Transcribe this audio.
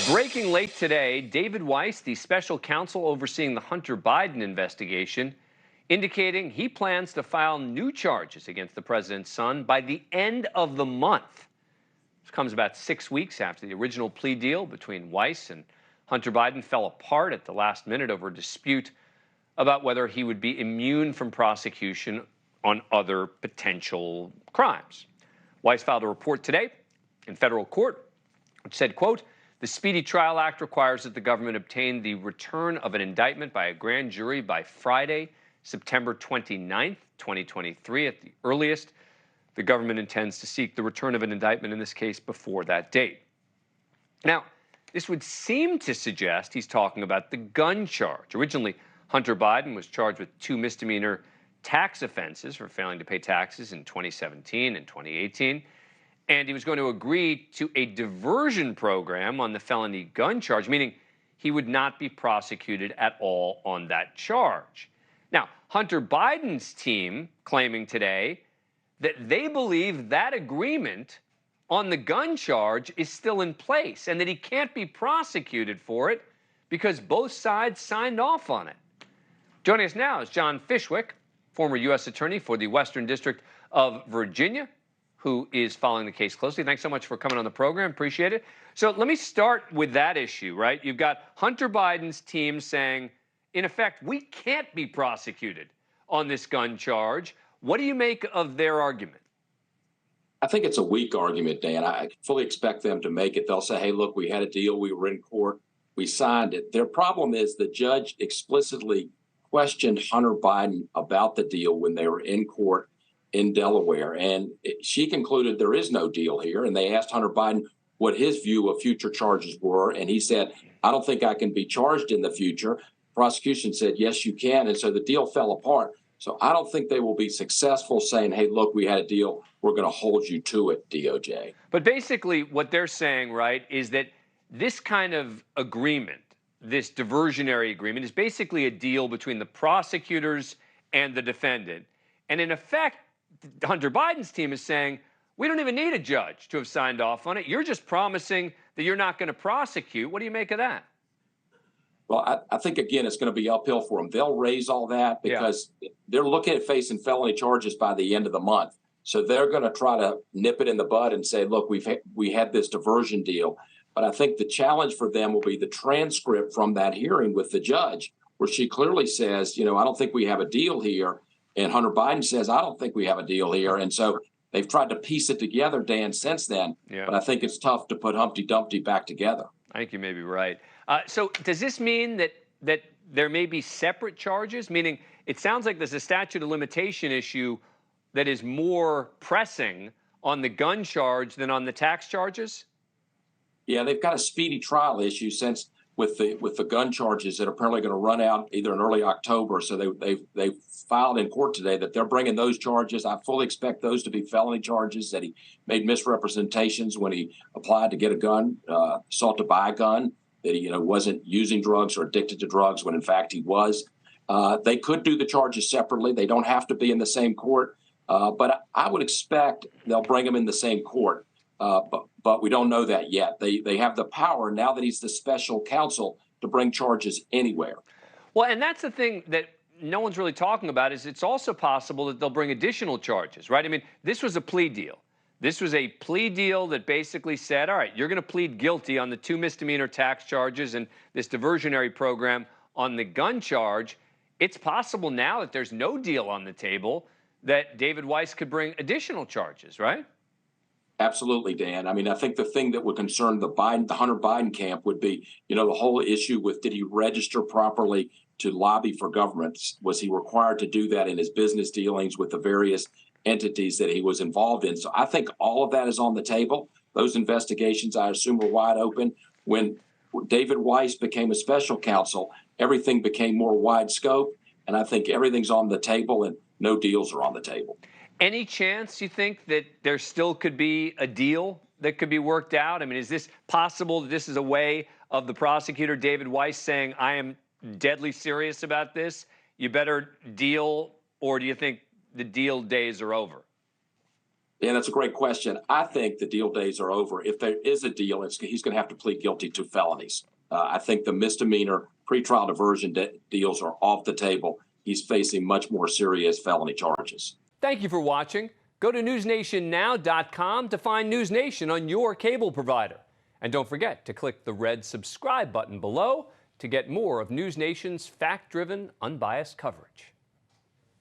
Breaking late today, David Weiss, the special counsel overseeing the Hunter Biden investigation, indicating he plans to file new charges against the president's son by the end of the month. This comes about 6 weeks after the original plea deal between Weiss and Hunter Biden fell apart at the last minute over a dispute about whether he would be immune from prosecution on other potential crimes. Weiss filed a report today in federal court which said, quote, "The Speedy Trial Act requires that the government obtain the return of an indictment by a grand jury by Friday, September 29th, 2023 at the earliest. The government intends to seek the return of an indictment in this case before that date." Now, this would seem to suggest he's talking about the gun charge. Originally, Hunter Biden was charged with 2 misdemeanor tax offenses for failing to pay taxes in 2017 and 2018. And he was going to agree to a diversion program on the felony gun charge, meaning he would not be prosecuted at all on that charge. Now, Hunter Biden's team claiming today that they believe that agreement on the gun charge is still in place and that he can't be prosecuted for it because both sides signed off on it. Joining us now is John Fishwick, former U.S. Attorney for the Western District of Virginia, who is following the case closely. Thanks so much for coming on the program. Appreciate it. So let me start with that issue, right? You've got Hunter Biden's team saying, in effect, we can't be prosecuted on this gun charge. What do you make of their argument? I think it's a weak argument, Dan. I fully expect them to make it. They'll say, hey, look, we had a deal. We were in court. We signed it. Their problem is the judge explicitly questioned Hunter Biden about the deal when they were in court in Delaware. And she concluded there is no deal here. And they asked Hunter Biden what his view of future charges were. And he said, I don't think I can be charged in the future. Prosecution said, yes, you can. And so the deal fell apart. So I don't think they will be successful saying, hey, look, we had a deal. We're going to hold you to it, DOJ. But basically what they're saying, right, is that this kind of agreement, this diversionary agreement, is basically a deal between the prosecutors and the defendant. And in effect, Hunter Biden's team is saying, we don't even need a judge to have signed off on it. You're just promising that you're not going to prosecute. What do you make of that? Well, I think, again, it's going to be uphill for them. They'll raise all that because they're looking at facing felony charges by the end of the month. So they're going to try to nip it in the bud and say, look, we had this diversion deal. But I think the challenge for them will be the transcript from that hearing with the judge, where she clearly says, I don't think we have a deal here. And Hunter Biden says, I don't think we have a deal here. And so they've tried to piece it together, Dan, since then. Yeah. But I think it's tough to put Humpty Dumpty back together. I think you may be right. So does this mean that there may be separate charges? Meaning it sounds like there's a statute of limitation issue that is more pressing on the gun charge than on the tax charges? Yeah, they've got a speedy trial issue since with the gun charges that are apparently going to run out either in early October. So they filed in court today that they're bringing those charges. I fully expect those to be felony charges, that he made misrepresentations when he applied to get a gun, sought to buy a gun, that he wasn't using drugs or addicted to drugs when in fact he was. They could do the charges separately. They don't have to be in the same court, but I would expect they'll bring them in the same court. But we don't know that yet. They have the power now that he's the special counsel to bring charges anywhere. Well, and that's the thing that no one's really talking about is it's also possible that they'll bring additional charges, right? I mean, this was a plea deal. This was a plea deal that basically said, all right, you're going to plead guilty on the 2 misdemeanor tax charges and this diversionary program on the gun charge. It's possible now that there's no deal on the table that David Weiss could bring additional charges, right? Absolutely, Dan. I mean, I think the thing that would concern the Hunter Biden camp would be, the whole issue with did he register properly to lobby for governments? Was he required to do that in his business dealings with the various entities that he was involved in? So I think all of that is on the table. Those investigations, I assume, were wide open. When David Weiss became a special counsel, everything became more wide scope. And I think everything's on the table and no deals are on the table. Any chance you think that there still could be a deal that could be worked out? I mean, is this possible that this is a way of the prosecutor, David Weiss, saying, I am deadly serious about this, you better deal, or do you think the deal days are over? Yeah, that's a great question. I think the deal days are over. If there is a deal, he's going to have to plead guilty to felonies. I think the misdemeanor pretrial diversion deals are off the table. He's facing much more serious felony charges. Thank you for watching. Go to newsnationnow.com to find NewsNation on your cable provider. And don't forget to click the red subscribe button below to get more of NewsNation's fact-driven, unbiased coverage.